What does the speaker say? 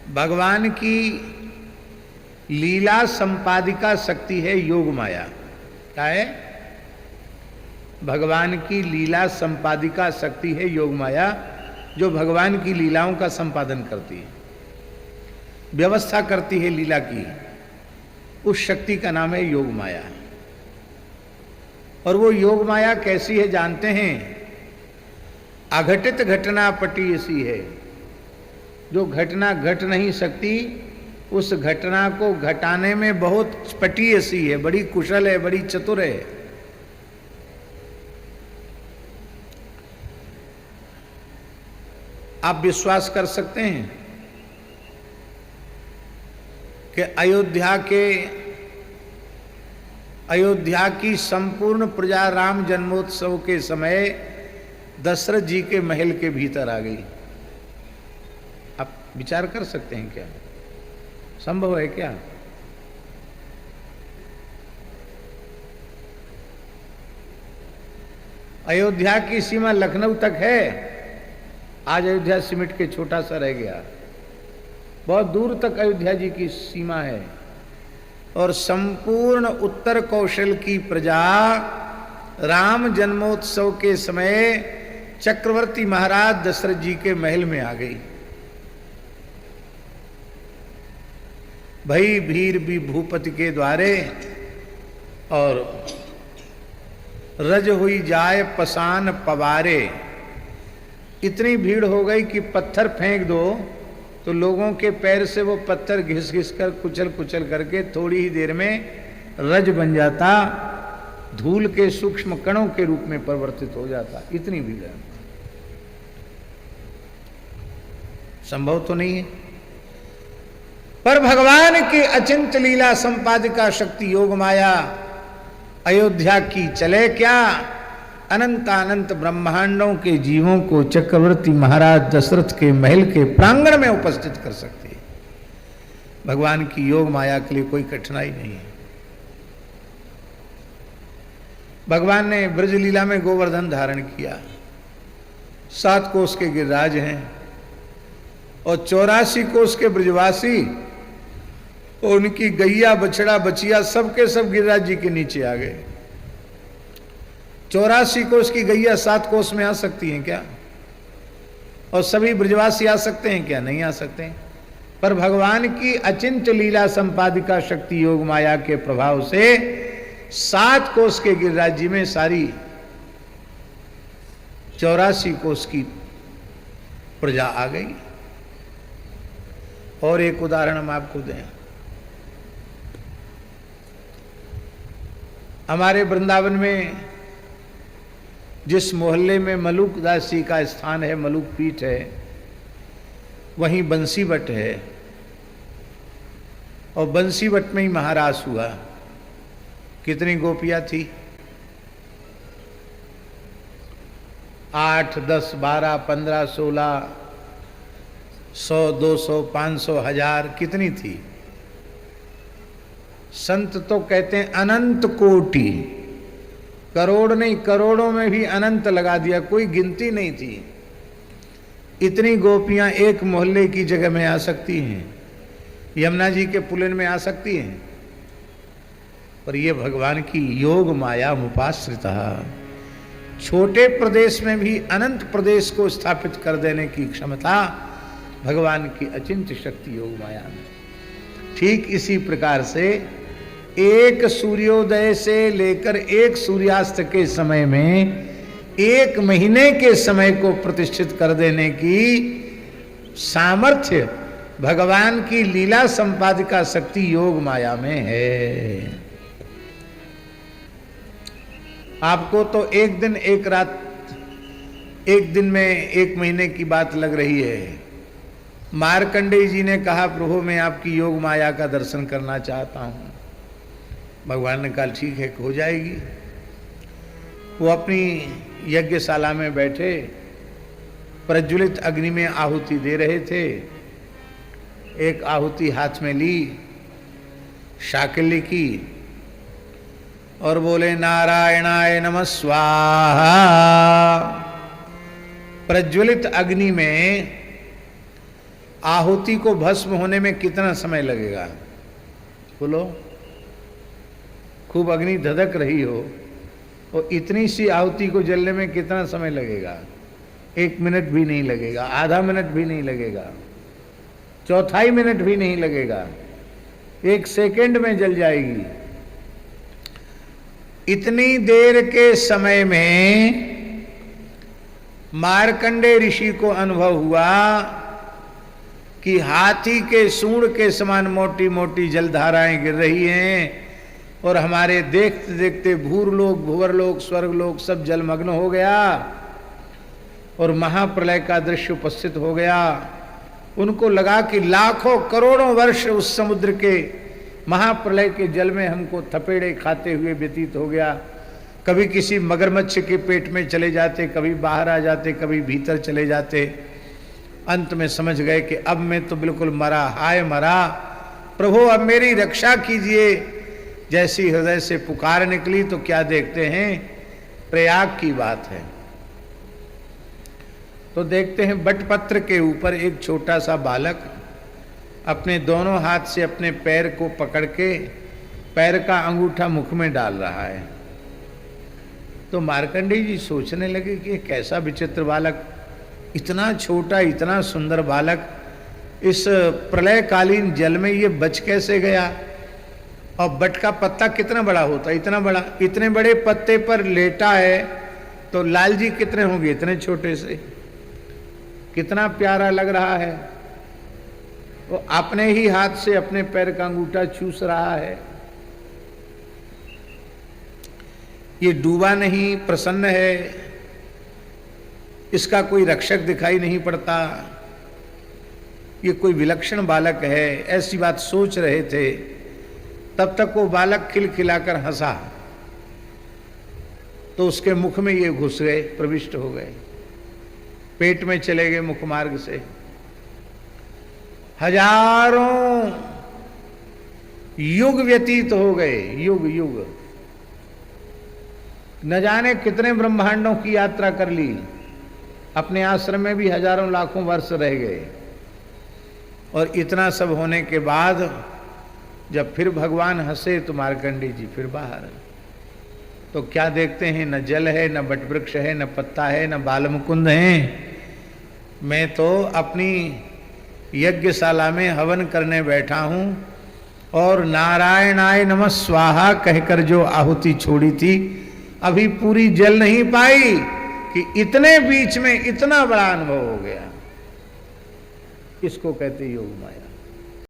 भगवान की लीला संपादिका शक्ति है योग माया। क्या है? भगवान की लीला संपादिका शक्ति है योग माया, जो भगवान की लीलाओं का संपादन करती है, व्यवस्था करती है लीला की। उस शक्ति का नाम है योग माया। और वो योग माया कैसी है जानते हैं? अघटित घटना पटी ऐसी है। जो घटना घट नहीं सकती, उस घटना को घटाने में बहुत पटी ऐसी है, बड़ी कुशल है, बड़ी चतुर है। आप विश्वास कर सकते हैं कि अयोध्या की संपूर्ण प्रजा राम जन्मोत्सव के समय दशरथ जी के महल के भीतर आ गई। आप विचार कर सकते हैं क्या? संभव है क्या? अयोध्या की सीमा लखनऊ तक है। आज अयोध्या सिमट के छोटा सा रह गया। बहुत दूर तक अयोध्या जी की सीमा है। और संपूर्ण उत्तर कौशल की प्रजा राम जन्मोत्सव के समय चक्रवर्ती महाराज दशरथ जी के महल में आ गई। भई भीर भी भूपति के द्वारे और रज हुई जाए पसान पवारे। इतनी भीड़ हो गई कि पत्थर फेंक दो तो लोगों के पैर से वो पत्थर घिस घिस कर कुचल कुचल करके थोड़ी ही देर में रज बन जाता, धूल के सूक्ष्म कणों के रूप में परिवर्तित हो जाता। इतनी भीड़ है। संभव तो नहीं है, पर भगवान की अचिंत्य लीला संपादिका शक्ति योग माया अयोध्या की चले क्या? अनंत ब्रह्मांडों के जीवों को चक्रवर्ती महाराज दशरथ के महल के प्रांगण में उपस्थित कर सकती है। भगवान की योग माया के लिए कोई कठिनाई नहीं है। भगवान ने ब्रज लीला में गोवर्धन धारण किया। 7 कोस के गिरिराज हैं और 84 कोस के ब्रजवासी और उनकी गैया बछड़ा बचिया सबके सब गिरिराज जी के नीचे आ गए। 84 कोस की गैया 7 कोस में आ सकती हैं क्या? और सभी ब्रजवासी आ सकते हैं क्या? नहीं आ सकते। पर भगवान की अचिंत्य लीला संपादिका शक्ति योग माया के प्रभाव से 7 कोस के गिरिराज जी में सारी 84 कोस की प्रजा आ गई। और एक उदाहरण हम आपको दें। हमारे वृंदावन में जिस मोहल्ले में मलुक दास जी का स्थान है, मलुक पीठ है, वहीं बंसीवट है। और बंसीवट में ही महारास हुआ। कितनी गोपियां थी? 8, 10, 12, 15, 16, 100, 200, 500, 1000 कितनी थी? संत तो कहते हैं अनंत कोटि। करोड़ नहीं, करोड़ों में भी अनंत लगा दिया, कोई गिनती नहीं थी। इतनी गोपियां एक मोहल्ले की जगह में आ सकती हैं, यमुना जी के पुलिन में आ सकती हैं। पर ये भगवान की योग माया मुपाश्रिता। छोटे प्रदेश में भी अनंत प्रदेश को स्थापित कर देने की क्षमता भगवान की अचिंत्य शक्ति योग माया में। ठीक इसी प्रकार से एक सूर्योदय से लेकर एक सूर्यास्त के समय में 1 महीने के समय को प्रतिष्ठित कर देने की सामर्थ्य भगवान की लीला संपादिका शक्ति योग माया में है। आपको तो एक दिन एक रात, एक दिन में 1 महीने की बात लग रही है। मार्कंडेय जी ने कहा, प्रभु मैं आपकी योग माया का दर्शन करना चाहता हूं। भगवान ने कहा ठीक है, हो जाएगी। वो अपनी यज्ञशाला में बैठे प्रज्वलित अग्नि में आहुति दे रहे थे। एक आहुति हाथ में ली, शाकिली की और बोले नारायणाय नमः स्वाहा। प्रज्वलित अग्नि में आहुति को भस्म होने में कितना समय लगेगा? बोलो। खूब अग्नि धधक रही हो और इतनी सी आहुति को जलने में कितना समय लगेगा? 1 मिनट भी नहीं लगेगा, आधा मिनट भी नहीं लगेगा, चौथाई मिनट भी नहीं लगेगा, 1 सेकंड में जल जाएगी। इतनी देर के समय में मार्कंडेय ऋषि को अनुभव हुआ कि हाथी के सूंड के समान मोटी मोटी जलधाराएं गिर रही हैं और हमारे देखते देखते भूरलोक, भुवरलोक, स्वर्गलोक सब जलमग्न हो गया और महाप्रलय का दृश्य उपस्थित हो गया। उनको लगा कि लाखों करोड़ों वर्ष उस समुद्र के महाप्रलय के जल में हमको थपेड़े खाते हुए व्यतीत हो गया। कभी किसी मगरमच्छ के पेट में चले जाते, कभी बाहर आ जाते, कभी भीतर चले जाते। अंत में समझ गए कि अब मैं तो बिल्कुल मरा, हाय मरा, प्रभु अब मेरी रक्षा कीजिए। जैसी हृदय से पुकार निकली तो क्या देखते हैं, प्रयाग की बात है। तो देखते हैं बटपत्र के ऊपर एक छोटा सा बालक अपने दोनों हाथ से अपने पैर को पकड़ के पैर का अंगूठा मुख में डाल रहा है। तो मार्कंडेय जी सोचने लगे कि कैसा विचित्र बालक, इतना छोटा, इतना सुंदर बालक इस प्रलयकालीन जल में ये बच कैसे गया? और बट का पत्ता कितना बड़ा होता है, इतना बड़ा, इतने बड़े पत्ते पर लेटा है तो लाल जी कितने होंगे इतने छोटे से। कितना प्यारा लग रहा है। वो अपने ही हाथ से अपने पैर का अंगूठा चूस रहा है। ये डूबा नहीं, प्रसन्न है, इसका कोई रक्षक दिखाई नहीं पड़ता, ये कोई विलक्षण बालक है, ऐसी बात सोच रहे थे। तब तक वो बालक खिलखिलाकर हंसा तो उसके मुख में ये घुस गए, प्रविष्ट हो गए, पेट में चले गए मुख मार्ग से। हजारों युग व्यतीत हो गए, युग युग, न जाने कितने ब्रह्मांडों की यात्रा कर ली। अपने आश्रम में भी हजारों लाखों वर्ष रह गए। और इतना सब होने के बाद जब फिर भगवान हंसे तो मार्कंडेय जी फिर बाहर। तो क्या देखते हैं, न जल है, न बटवृक्ष है, न पत्ता है, न बालमुकुंद है। मैं तो अपनी यज्ञशाला में हवन करने बैठा हूं और नारायणाय नमः स्वाहा कहकर जो आहुति छोड़ी थी अभी पूरी जल नहीं पाई कि इतने बीच में इतना बड़ा अनुभव हो गया। इसको कहते योग माया।